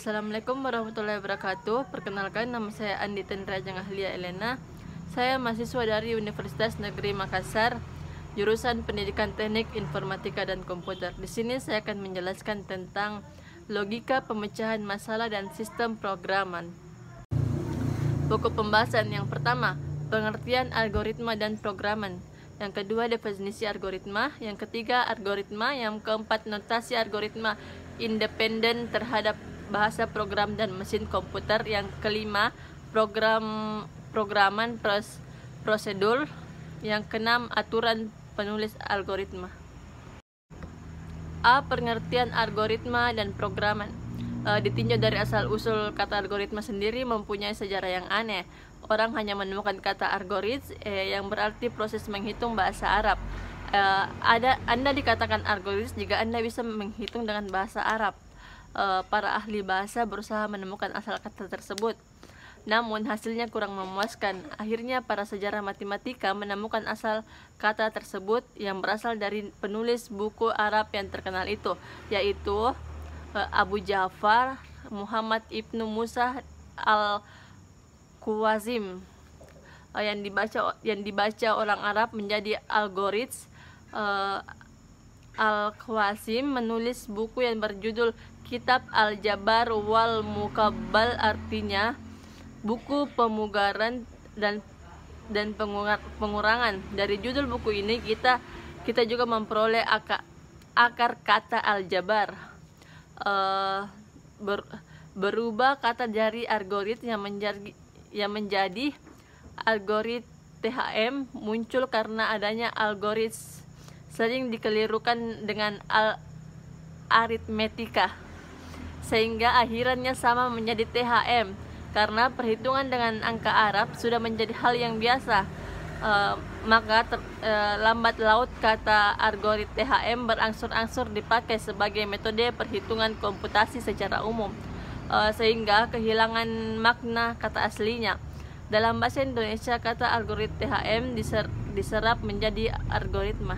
Assalamualaikum warahmatullahi wabarakatuh. Perkenalkan, nama saya Andi Tendrajang Ahlia Elena. Saya mahasiswa dari Universitas Negeri Makassar, jurusan Pendidikan Teknik Informatika dan Komputer. Di sini saya akan menjelaskan tentang logika pemecahan masalah dan sistem programan. Buku pembahasan yang pertama, pengertian algoritma dan programan. Yang kedua, definisi algoritma. Yang ketiga, algoritma. Yang keempat, notasi algoritma independen terhadap bahasa program dan mesin komputer. Yang kelima, programan prosedur. Yang keenam, aturan penulis algoritma. A. Pengertian algoritma dan programan. Ditinjau dari asal-usul kata algoritma sendiri mempunyai sejarah yang aneh. Orang hanya menemukan kata algoritm yang berarti proses menghitung bahasa Arab. Anda dikatakan algoritm jika Anda bisa menghitung dengan bahasa Arab. Para ahli bahasa berusaha menemukan asal kata tersebut, namun hasilnya kurang memuaskan. Akhirnya para sejarah matematika menemukan asal kata tersebut yang berasal dari penulis buku Arab yang terkenal itu, yaitu Abu Ja'far Muhammad Ibnu Musa al-Khawazim, yang dibaca orang Arab menjadi algoritm. Al-Khawazim menulis buku yang berjudul Kitab Al-Jabar wal Mukabbal, artinya buku pemugaran dan pengurangan. Dari judul buku ini kita juga memperoleh akar kata Al-Jabar. Berubah kata dari algoritm yang menjadi algoritm. THM muncul karena adanya algoritm sering dikelirukan dengan aritmetika, sehingga akhirannya sama menjadi THM. Karena perhitungan dengan angka Arab sudah menjadi hal yang biasa, maka lambat laut kata algoritm THM berangsur-angsur dipakai sebagai metode perhitungan komputasi secara umum, sehingga kehilangan makna kata aslinya. Dalam bahasa Indonesia, kata algoritm THM diserap menjadi algoritma.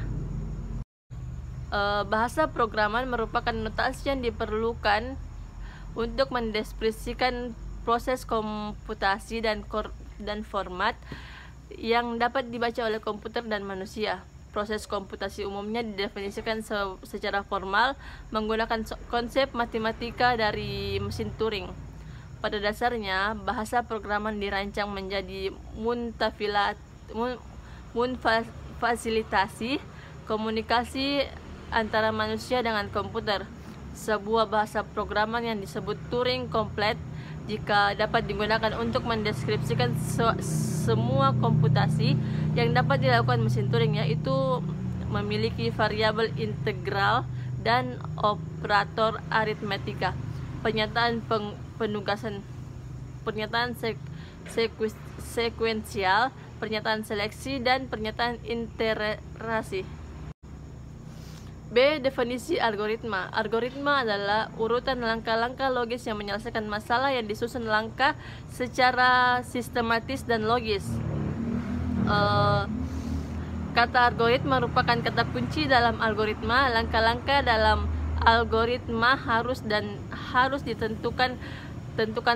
Bahasa programan merupakan notasi yang diperlukan untuk mendeskripsikan proses komputasi dan format yang dapat dibaca oleh komputer dan manusia. Proses komputasi umumnya didefinisikan secara formal menggunakan konsep matematika dari mesin Turing. Pada dasarnya, bahasa programan dirancang menjadi memfasilitasi komunikasi antara manusia dengan komputer. Sebuah bahasa programan yang disebut Turing komplit jika dapat digunakan untuk mendeskripsikan semua komputasi yang dapat dilakukan mesin Turing, yaitu memiliki variabel integral dan operator aritmetika. Pernyataan sekuensial, pernyataan seleksi, dan pernyataan iterasi. B. Definisi algoritma. Algoritma adalah urutan langkah-langkah logis yang menyelesaikan masalah yang disusun langkah secara sistematis dan logis. Kata algoritma merupakan kata kunci dalam algoritma. Langkah-langkah dalam algoritma harus ditentukan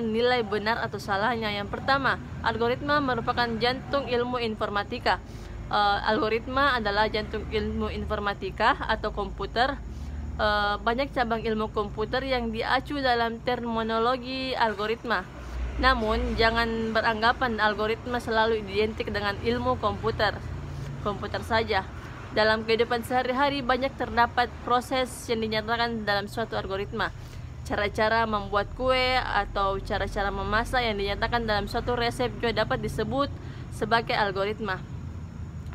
nilai benar atau salahnya. Yang pertama, algoritma merupakan jantung ilmu informatika. Algoritma adalah jantung ilmu informatika atau komputer. Banyak cabang ilmu komputer yang diacu dalam terminologi algoritma. Namun, jangan beranggapan algoritma selalu identik dengan ilmu komputer saja. Dalam kehidupan sehari-hari banyak terdapat proses yang dinyatakan dalam suatu algoritma. Cara-cara membuat kue atau cara-cara memasak yang dinyatakan dalam suatu resep juga dapat disebut sebagai algoritma.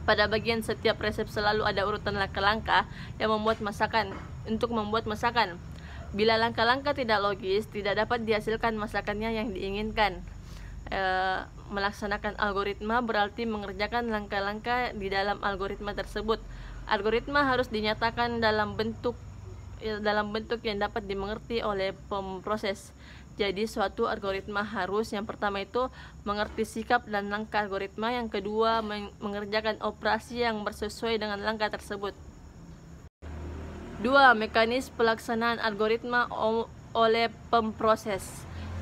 Pada bagian setiap resep selalu ada urutan langkah-langkah yang membuat masakan. Bila langkah-langkah tidak logis, tidak dapat dihasilkan masakannya yang diinginkan. Melaksanakan algoritma berarti mengerjakan langkah-langkah di dalam algoritma tersebut. Algoritma harus dinyatakan dalam bentuk yang dapat dimengerti oleh pemproses. Jadi suatu algoritma harus, yang pertama itu mengerti sikap dan langkah algoritma, yang kedua mengerjakan operasi yang bersesuai dengan langkah tersebut. 2. Mekanisme pelaksanaan algoritma oleh pemproses.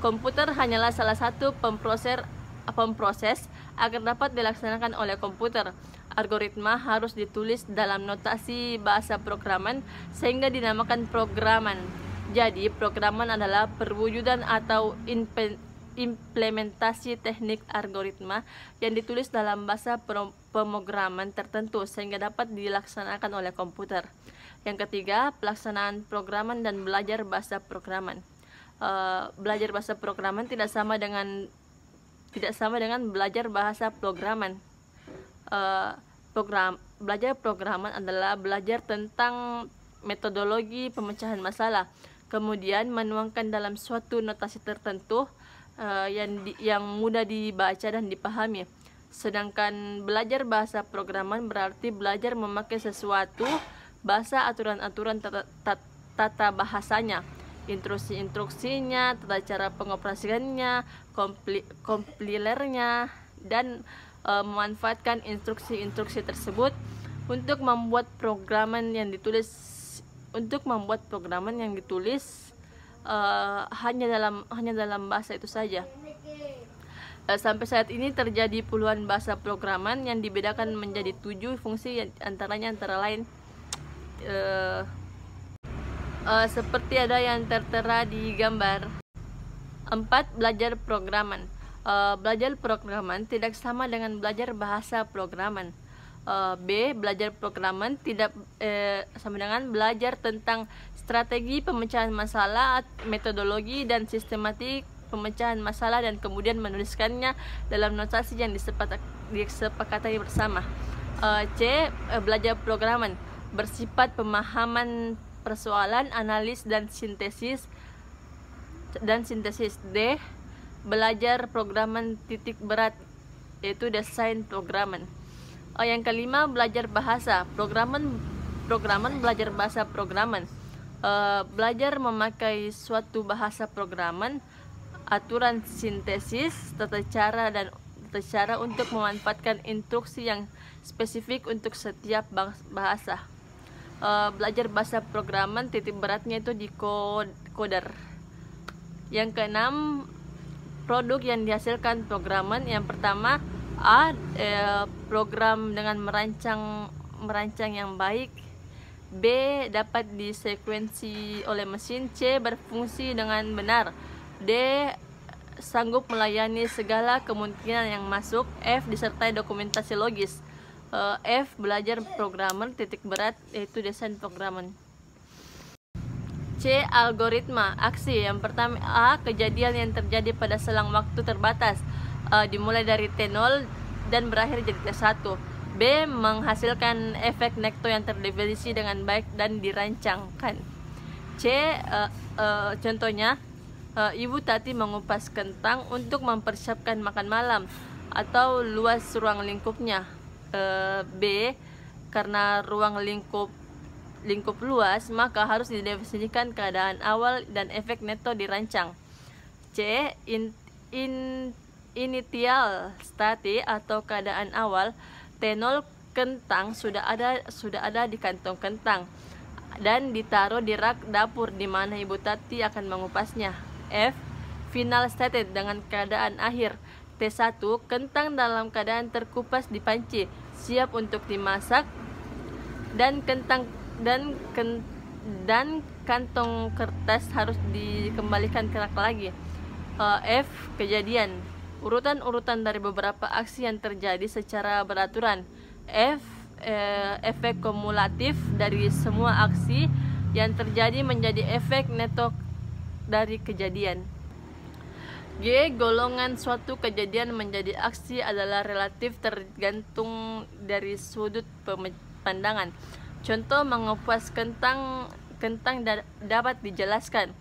Komputer hanyalah salah satu pemproses agar dapat dilaksanakan oleh komputer. Algoritma harus ditulis dalam notasi bahasa programan sehingga dinamakan programan. Jadi, programan adalah perwujudan atau implementasi teknik algoritma yang ditulis dalam bahasa pemrograman tertentu sehingga dapat dilaksanakan oleh komputer. Yang ketiga, pelaksanaan programan dan belajar bahasa programan. Belajar bahasa programan tidak sama dengan belajar bahasa programan. Belajar programan adalah belajar tentang metodologi pemecahan masalah, kemudian menuangkan dalam suatu notasi tertentu yang mudah dibaca dan dipahami. Sedangkan belajar bahasa programan berarti belajar memakai sesuatu bahasa, aturan-aturan tata bahasanya, instruksi-instruksinya, tata cara pengoperasiannya, kompilernya, dan memanfaatkan instruksi-instruksi tersebut untuk membuat programan yang ditulis hanya dalam bahasa itu saja. Sampai saat ini terjadi puluhan bahasa programan yang dibedakan menjadi 7 fungsi, antaranya antara lain seperti ada yang tertera di gambar. 4. Belajar programan. Belajar programan tidak sama dengan belajar bahasa programan. B. Belajar programan tidak sama dengan belajar tentang strategi pemecahan masalah, metodologi dan sistematik pemecahan masalah dan kemudian menuliskannya dalam notasi yang disepakati bersama. C. Belajar programan bersifat pemahaman persoalan, analis dan sintesis. D. Belajar programan titik berat, yaitu desain programan. Yang kelima, belajar bahasa programan belajar bahasa programan. Belajar memakai suatu bahasa programan, aturan sintesis, tata cara untuk memanfaatkan instruksi yang spesifik untuk setiap bahasa. Belajar bahasa programan titik beratnya itu di coder. Yang keenam, produk yang dihasilkan programan. Yang pertama, A. Program dengan merancang yang baik. B. Dapat disekuensi oleh mesin. C. Berfungsi dengan benar. D. Sanggup melayani segala kemungkinan yang masuk. F. Disertai dokumentasi logis. F. Belajar programan titik berat, yaitu desain programan. C. Algoritma aksi. Yang pertama, A. Kejadian yang terjadi pada selang waktu terbatas, dimulai dari T0 dan berakhir jadi T1. B. Menghasilkan efek nekto yang terdefinisi dengan baik dan dirancangkan. C. Contohnya, Ibu Tati mengupas kentang untuk mempersiapkan makan malam atau luas ruang lingkupnya. B. Karena ruang lingkup luas, maka harus didefinisikan keadaan awal dan efek neto dirancang. C. Initial state atau keadaan awal. T0 kentang sudah ada di kantong kentang dan ditaruh di rak dapur di mana Ibu Tati akan mengupasnya. F. Final state dengan keadaan akhir. T1 kentang dalam keadaan terkupas di panci, siap untuk dimasak, dan kantong kertas harus dikembalikan ke rak lagi. F. Kejadian. Urutan dari beberapa aksi yang terjadi secara beraturan. F. Efek kumulatif dari semua aksi yang terjadi menjadi efek neto dari kejadian. G. Golongan suatu kejadian menjadi aksi adalah relatif tergantung dari sudut pandangan. Contoh mengupas kentang dapat dijelaskan.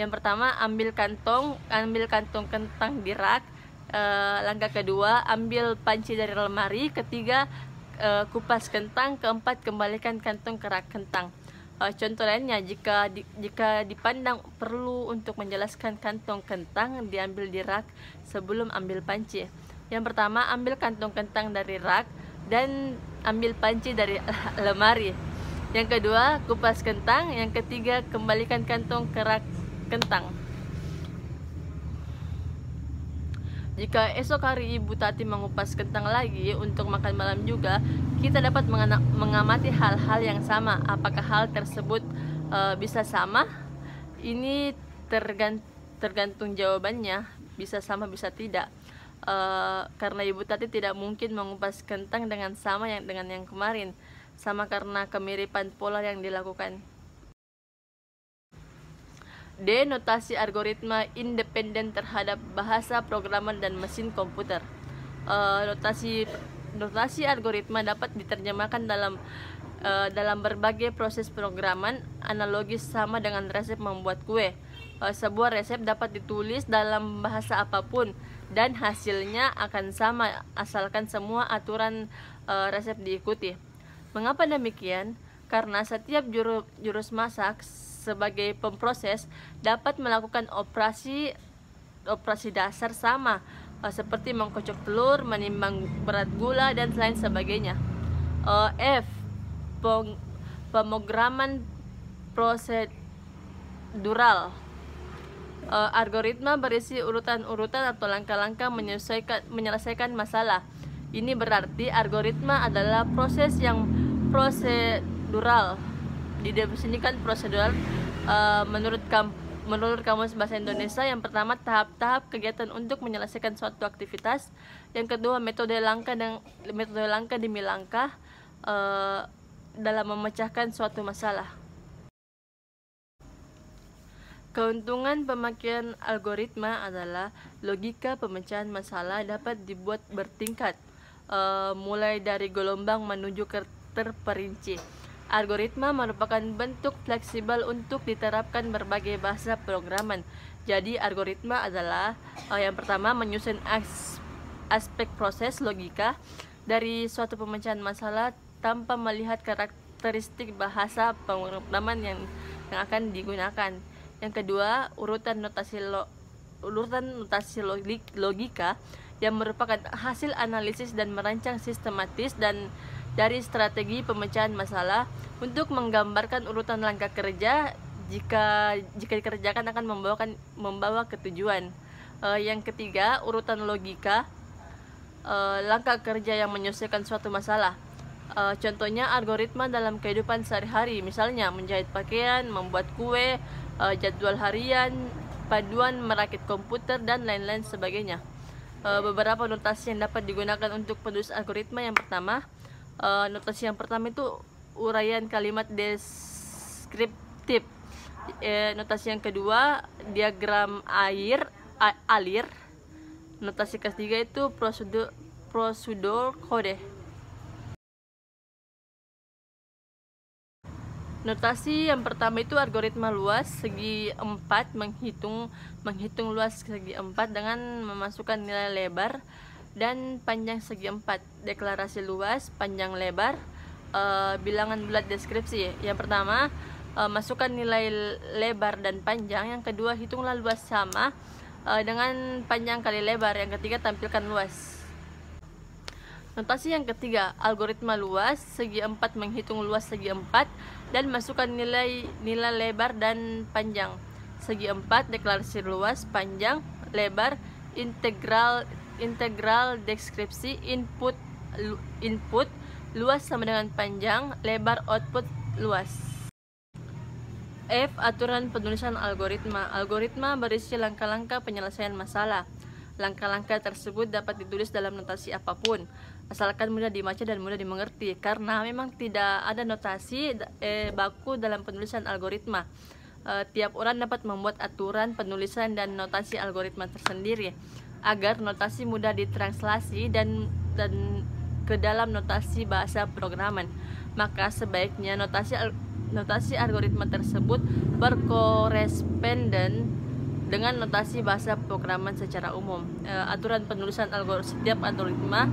Yang pertama, ambil kantong kentang di rak. Langkah kedua, ambil panci dari lemari. Ketiga, kupas kentang. Keempat, kembalikan kantong ke rak kentang. Contoh lainnya, jika dipandang perlu untuk menjelaskan kantong kentang, diambil di rak sebelum ambil panci. Yang pertama, ambil kantong kentang dari rak dan ambil panci dari lemari. Yang kedua, kupas kentang. Yang ketiga, kembalikan kantong ke rak kentang. Jika esok hari Ibu Tati mengupas kentang lagi untuk makan malam juga, kita dapat mengamati hal-hal yang sama. Apakah hal tersebut bisa sama? Ini tergantung jawabannya, bisa sama bisa tidak. Karena Ibu Tati tidak mungkin mengupas kentang dengan sama dengan yang kemarin, sama karena kemiripan pola yang dilakukan. D. Notasi algoritma independen terhadap bahasa programan dan mesin komputer. Notasi algoritma dapat diterjemahkan dalam berbagai proses programan, analogis sama dengan resep membuat kue. Sebuah resep dapat ditulis dalam bahasa apapun dan hasilnya akan sama asalkan semua aturan resep diikuti. Mengapa demikian? Karena setiap jurus masak sebagai pemproses dapat melakukan operasi dasar sama, seperti mengkocok telur, menimbang berat gula, dan lain sebagainya. F. Pemrograman prosedural. Algoritma berisi urutan-urutan atau langkah-langkah menyelesaikan masalah. Ini berarti algoritma adalah proses yang prosedural. Didefinisikan prosedural menurut Kamus Bahasa Indonesia, yang pertama tahap-tahap kegiatan untuk menyelesaikan suatu aktivitas, yang kedua metode langkah demi langkah dalam memecahkan suatu masalah. Keuntungan pemakaian algoritma adalah logika pemecahan masalah dapat dibuat bertingkat, mulai dari gelombang menuju ke terperinci. Algoritma merupakan bentuk fleksibel untuk diterapkan berbagai bahasa programan. Jadi algoritma adalah yang pertama menyusun aspek proses logika dari suatu pemecahan masalah tanpa melihat karakteristik bahasa pemrograman yang akan digunakan. Yang kedua, urutan notasi logika yang merupakan hasil analisis dan merancang sistematis dan dari strategi pemecahan masalah untuk menggambarkan urutan langkah kerja jika dikerjakan akan membawa ke tujuan. Yang ketiga, urutan logika langkah kerja yang menyelesaikan suatu masalah. Contohnya algoritma dalam kehidupan sehari-hari, misalnya menjahit pakaian, membuat kue, jadwal harian, paduan merakit komputer, dan lain-lain sebagainya. Beberapa notasi yang dapat digunakan untuk penulis algoritma. Yang pertama, notasi yang pertama itu uraian kalimat deskriptif. Notasi yang kedua diagram alir. Notasi ketiga itu prosedur kode. Notasi yang pertama itu algoritma luas segi 4, menghitung luas segi 4 dengan memasukkan nilai lebar dan panjang segi 4, deklarasi luas, panjang lebar, bilangan bulat deskripsi. Yang pertama, masukkan nilai lebar dan panjang. Yang kedua, hitunglah luas sama dengan panjang kali lebar. Yang ketiga, tampilkan luas. Notasi yang ketiga, algoritma luas segi 4, menghitung luas segi 4 dan masukkan nilai lebar dan panjang. Segi 4, deklarasi luas, panjang, lebar, integral deskripsi, input luas sama dengan panjang, lebar, output luas. F. Aturan penulisan algoritma. Algoritma berisi langkah-langkah penyelesaian masalah. Langkah-langkah tersebut dapat ditulis dalam notasi apapun, asalkan mudah dibaca dan mudah dimengerti, karena memang tidak ada notasi baku dalam penulisan algoritma. Tiap orang dapat membuat aturan penulisan dan notasi algoritma tersendiri agar notasi mudah ditranslasi dan ke dalam notasi bahasa programan. Maka sebaiknya notasi algoritma tersebut berkoresponden dengan notasi bahasa programan secara umum. Aturan penulisan setiap algoritma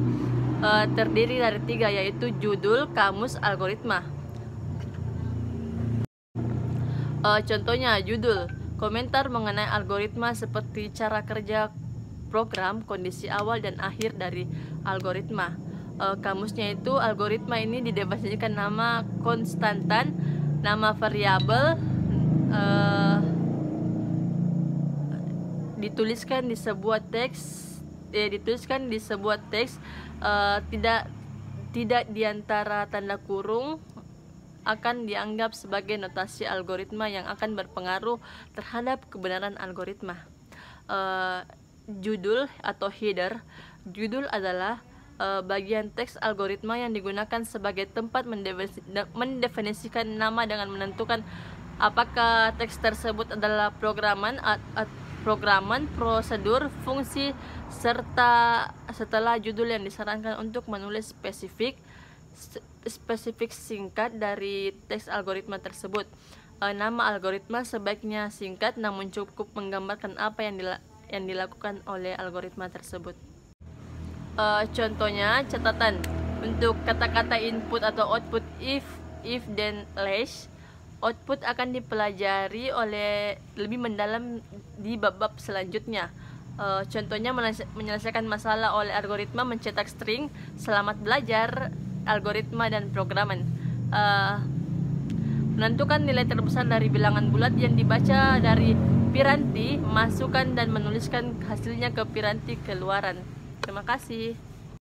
terdiri dari 3, yaitu judul, kamus, algoritma. Contohnya, judul, komentar mengenai algoritma seperti cara kerja program, kondisi awal dan akhir dari algoritma. Kamusnya itu, algoritma ini didefinisikan nama konstantan, nama variabel, dituliskan di sebuah teks tidak di antara tanda kurung akan dianggap sebagai notasi algoritma yang akan berpengaruh terhadap kebenaran algoritma. Judul atau header. Judul adalah bagian teks algoritma yang digunakan sebagai tempat mendefinisikan nama dengan menentukan apakah teks tersebut adalah programan, prosedur, fungsi, serta setelah judul yang disarankan untuk menulis spesifik singkat dari teks algoritma tersebut. Nama algoritma sebaiknya singkat namun cukup menggambarkan apa yang dilakukan oleh algoritma tersebut. Contohnya, catatan untuk kata-kata input atau output if then else. Output akan dipelajari oleh lebih mendalam di bab-bab selanjutnya. Contohnya, menyelesaikan masalah oleh algoritma mencetak string. Selamat belajar algoritma dan programan. Menentukan nilai terbesar dari bilangan bulat yang dibaca dari piranti, masukkan dan menuliskan hasilnya ke piranti keluaran. Terima kasih.